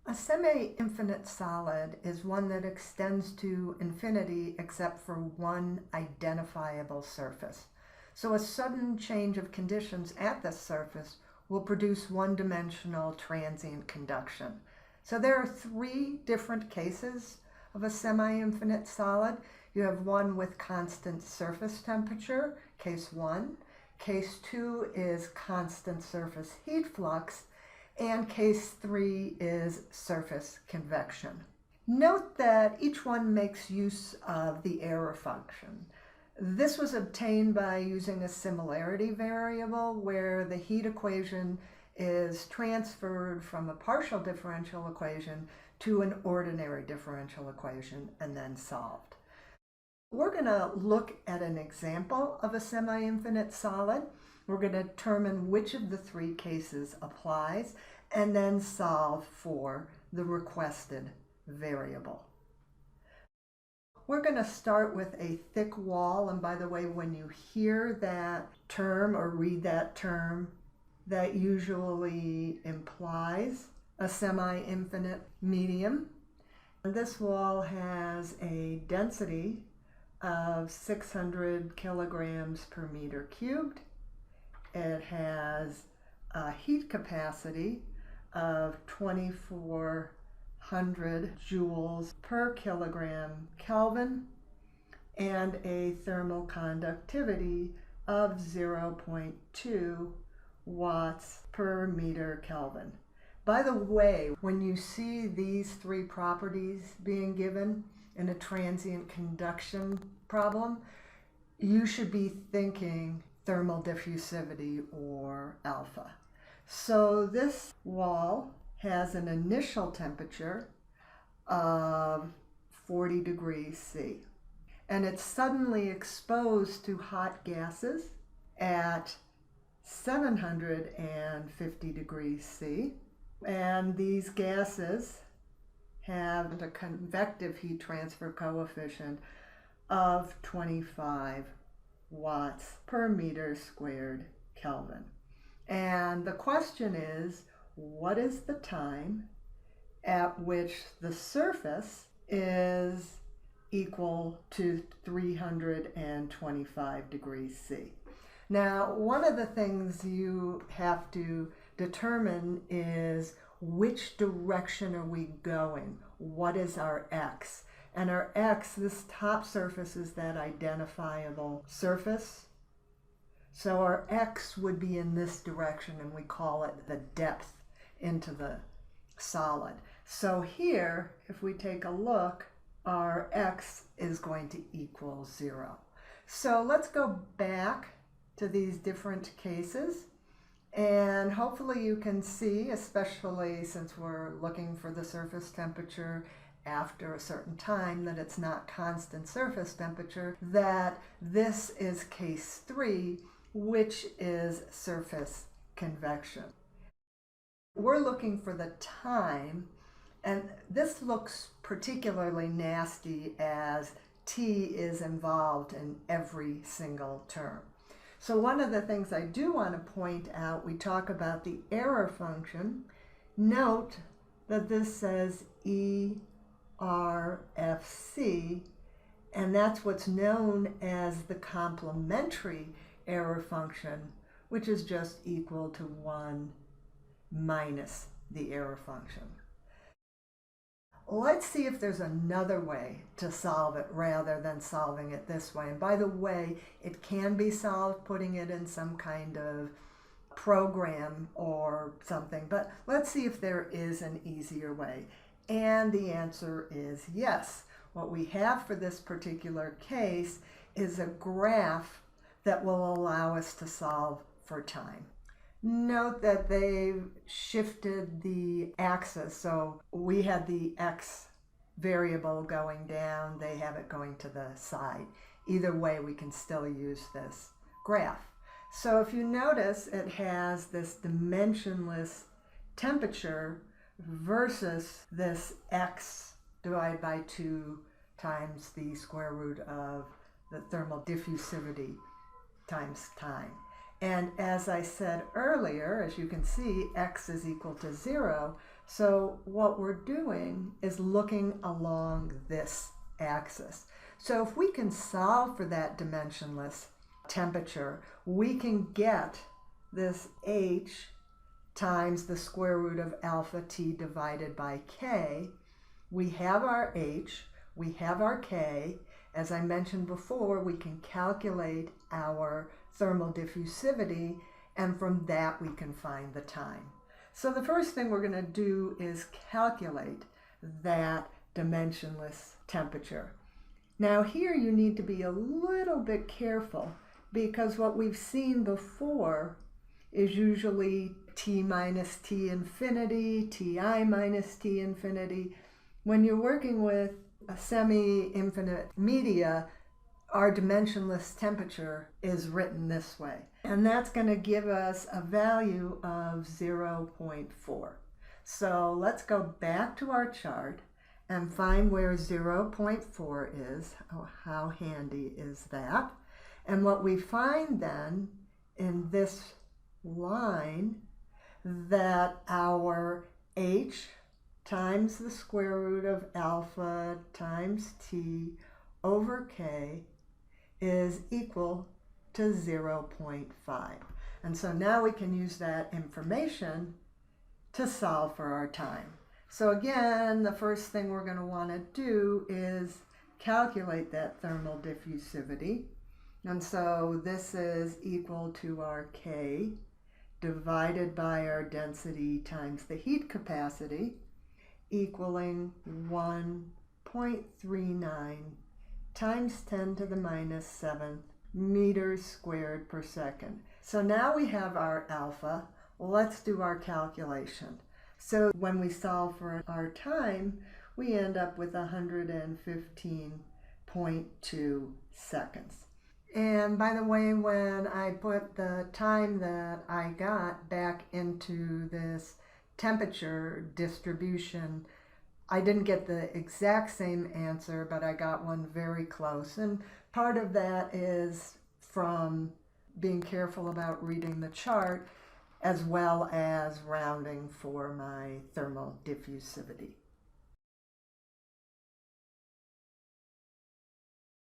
A semi-infinite solid is one that extends to infinity except for one identifiable surface. So a sudden change of conditions at this surface will produce one-dimensional transient conduction. So there are three different cases of a semi-infinite solid. You have one with constant surface temperature, case 1. Case 2 is constant surface heat flux, and case 3 is surface convection. Note that each one makes use of the error function. This was obtained by using a similarity variable where the heat equation is transferred from a partial differential equation to an ordinary differential equation and then solved. We're going to look at an example of a semi-infinite solid. We're going to determine which of the three cases applies and then solve for the requested variable. We're going to start with a thick wall, and by the way, when you hear that term or read that term, that usually implies a semi-infinite medium. This wall has a density of 600 kilograms per meter cubed. It has a heat capacity of 2,400 joules per kilogram Kelvin and a thermal conductivity of 0.2 watts per meter Kelvin. By the way, when you see these three properties being given in a transient conduction problem, you should be thinking thermal diffusivity or alpha. So this wall has an initial temperature of 40 degrees C, and it's suddenly exposed to hot gases at 750 degrees C, and these gases have a convective heat transfer coefficient of 25 watts per meter squared Kelvin. And the question is, what is the time at which the surface is equal to 325 degrees C? Now, one of the things you have to determine is which direction are we going? What is our x? And our x, this top surface, is that identifiable surface. So our x would be in this direction, and we call it the depth into the solid. So here, if we take a look, our x is going to equal 0. So let's go back to these different cases, and hopefully you can see, especially since we're looking for the surface temperature after a certain time, that it's not constant surface temperature, that this is case 3, which is surface convection. We're looking for the time, and this looks particularly nasty as t is involved in every single term. So one of the things I do want to point out, we talk about the error function. Note that this says ERFC, and that's what's known as the complementary error function, which is just equal to 1 minus the error function. Let's see if there's another way to solve it rather than solving it this way. And by the way, it can be solved putting it in some kind of program or something, but let's see if there is an easier way. And the answer is yes. What we have for this particular case is a graph that will allow us to solve for time. Note that they've shifted the axis, so we had the x variable going down, they have it going to the side. Either way, we can still use this graph. So if you notice, it has this dimensionless temperature versus this x divided by 2 times the square root of the thermal diffusivity times time. And as I said earlier, as you can see, x is equal to 0, So what we're doing is looking along this axis. So if we can solve for that dimensionless temperature, we can get this h times the square root of alpha t divided by k. We have our h, we have our k. As I mentioned before, we can calculate our thermal diffusivity, and from that we can find the time. So the first thing we're going to do is calculate that dimensionless temperature. Now here you need to be a little bit careful, because what we've seen before is usually T minus T infinity, Ti minus T infinity. When you're working with a semi-infinite media, our dimensionless temperature is written this way. And that's going to give us a value of 0.4. So let's go back to our chart and find where 0.4 is. Oh, how handy is that? And what we find then in this line, that our h times the square root of alpha times t over k is equal to 0.5. And so now we can use that information to solve for our time. So again, the first thing we're going to want to do is calculate that thermal diffusivity. And so this is equal to our k divided by our density times the heat capacity, equaling 1.39 times 10 to the minus 7th meters squared per second. So now we have our alpha. Let's do our calculation. So when we solve for our time, we end up with 115.2 seconds. And by the way, when I put the time that I got back into this temperature distribution, I didn't get the exact same answer, but I got one very close. And part of that is from being careful about reading the chart, as well as rounding for my thermal diffusivity.